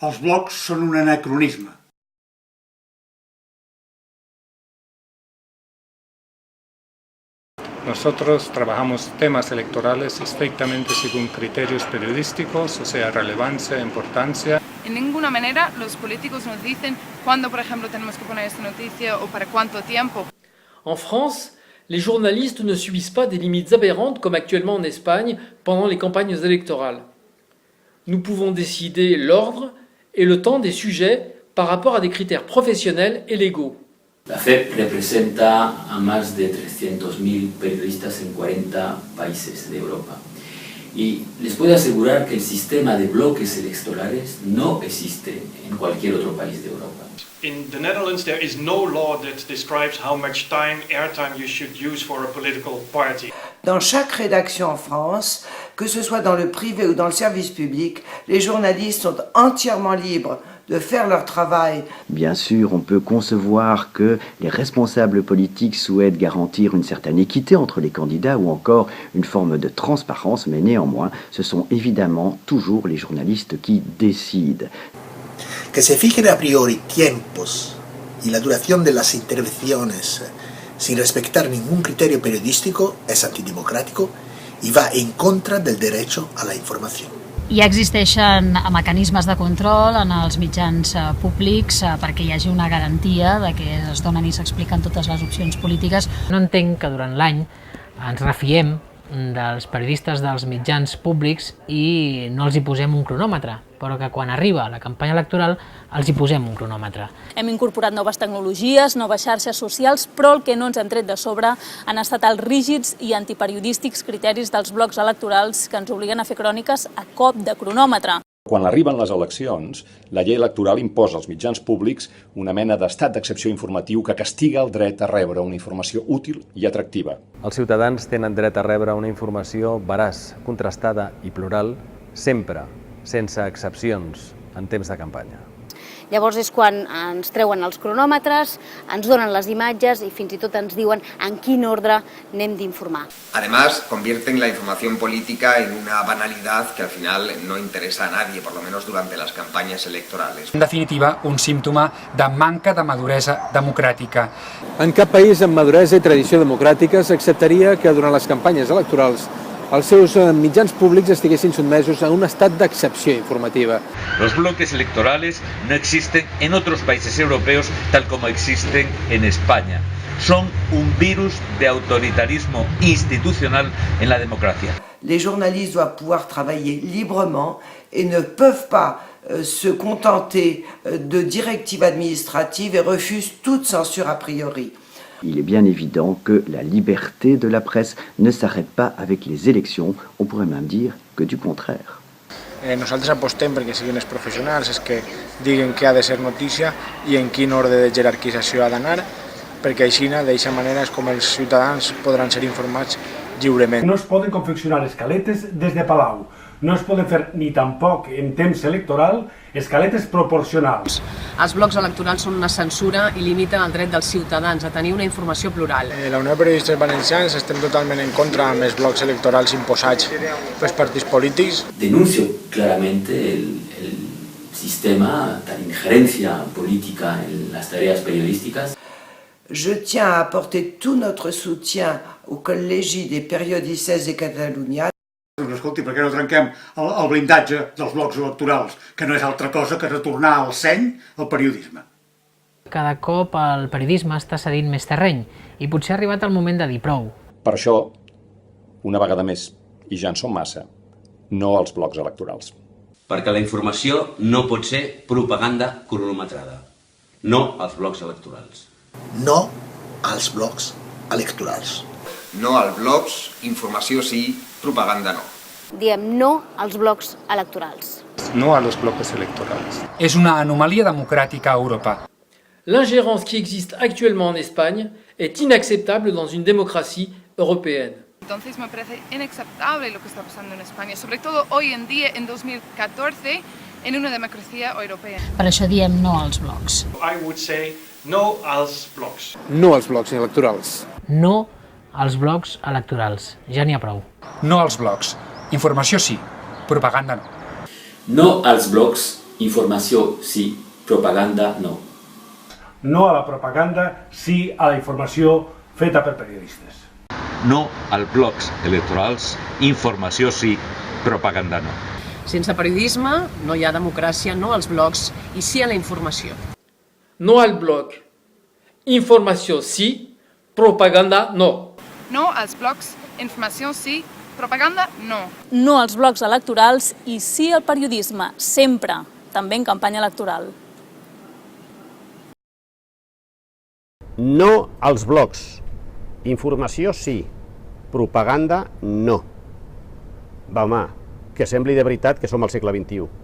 Els blocs són un anacronisme. Nosotros trabajamos temas electorales estrictamente según criterios periodísticos, o sea, relevancia, importancia. En ninguna manera los políticos nos dicen cuándo, por ejemplo, tenemos que poner esta noticia o para cuánto tiempo. En France, les journalistes ne subissent pas des limites aberrantes comme actuellement en Espagne pendant les campagnes électorales. Nous pouvons décider l'ordre et le temps des sujets par rapport à des critères professionnels et légaux. La FEP representa a más de 300.000 periodistas en 40 países de Europa. Y les puedo asegurar que el sistema de bloques electorales no existe en cualquier otro país de Europa. In the Netherlands there is no law that describes how much airtime you should use for a political party. Dans chaque rédaction en France, que ce soit dans le privé ou dans le service public, les journalistes sont entièrement libres de faire leur travail. Bien sûr, on peut concevoir que les responsables politiques souhaitent garantir une certaine équité entre les candidats ou encore une forme de transparence, mais néanmoins, ce sont évidemment toujours les journalistes qui décident. Que se fijen a priori tiempos y la duración de las intervenciones sin respetar ningún criterio periodístico es antidemocrático y va en contra del derecho a la información. Ja existeixen mecanismes de control en els mitjans públics perquè hi hagi una garantia de que es donen i s'expliquen totes les opcions polítiques. No entenc que durant l'any ens refiem dels periodistes dels mitjans públics i no els hi posem un cronòmetre, però que quan arriba la campanya electoral els hi posem un cronòmetre. Hem incorporat noves tecnologies, noves xarxes socials, però el que no ens hem tret de sobre han estat els rígids i antiperiodístics criteris dels blocs electorals que ens obliguen a fer cròniques a cop de cronòmetre. Quan arriben les eleccions, la llei electoral imposa als mitjans públics una mena d'estat d'excepció informatiu que castiga el dret a rebre una informació útil i atractiva. Els ciutadans tenen dret a rebre una informació veraç, contrastada i plural, sempre, sense excepcions, en temps de campanya. Llavors és quan ens treuen els cronòmetres, ens donen les imatges i fins i tot ens diuen en quin ordre n'hem d'informar. Además, convierten la información política en una banalidad que al final no interesa a nadie, por lo menos durante las campañas electorales. En definitiva, un símptoma de manca de maduresa democràtica. En cap país amb maduresa i tradició democràtica s'acceptaria que durant les campanyes electorals els seus mitjans públics estiguessin sotmesos a un estat d'excepció informativa. Los bloques electorales no existen en otros países europeos tal como existen en España. Son un virus de autoritarismo institucional en la democracia. Les journalistes doivent pouvoir travailler librement et ne peuvent pas se contenter de directives administratives et refusent toute censure a priori. Il est bien évident que la liberté de la presse ne s'arrête pas avec les élections, on pourrait même dire que du contraire. Nosaltres apostem perquè siguin els professionals, és que diguen què ha de ser notícia i en quin ordre de jerarquització ha d'anar, perquè així, d'aquesta manera, és com els ciutadans podran ser informats lliurement. No es poden confeccionar escaletes des de Palau, no es poden fer ni tampoc en temps electoral escaletes proporcionals. Els blocs electorals són una censura i limiten el dret dels ciutadans a tenir una informació plural. La Unió de Periodistes Valencians estem totalment en contra amb els blocs electorals imposats pels partits polítics. Denuncio claramente el sistema, la injerencia política en las tareas periodísticas. Je tiens à apporter tout notre soutien au Col·legi des Periodistes de Catalunya. Escolti, per què no trenquem el blindatge dels blocs electorals, que no és altra cosa que retornar al seny al periodisme? Cada cop el periodisme està cedint més terreny i potser ha arribat el moment de dir prou. Per això, una vegada més, i ja en som massa, no als blocs electorals. Perquè la informació no pot ser propaganda cronometrada. No als blocs electorals. No als blocs electorals. No als blocs, informació sí, propaganda no. Diem no als blocs electorals. No a los bloques electorales. És una anomalia democràtica a Europa. L'ingérence qui existe actuellement en Espagne est inacceptable dans une démocratie européenne. Entonces me parece inaceptable lo que está pasando en España, sobre todo hoy en día, en 2014, en una democracia europea. Per això diem no als blocs. I would say no als blocs. No als blocs electorals. No als blocs electorals. Ja n'hi ha prou. No als blocs. Informació sí, propaganda no. No als blocs, Informació sí, propaganda no. No a la propaganda, sí a la informació feta per periodistes. No als blocs electorals, informació sí, propaganda no. Sense periodisme no hi ha democràcia, no als blocs i sí a la informació. No al blog. Informació sí, propaganda no. No als blocs, informació sí, propaganda no. No als blocs electorals i sí al periodisme, sempre, també en campanya electoral. No als blocs. Informació sí, propaganda no. Va, home, que sembli de veritat que som al segle XXI.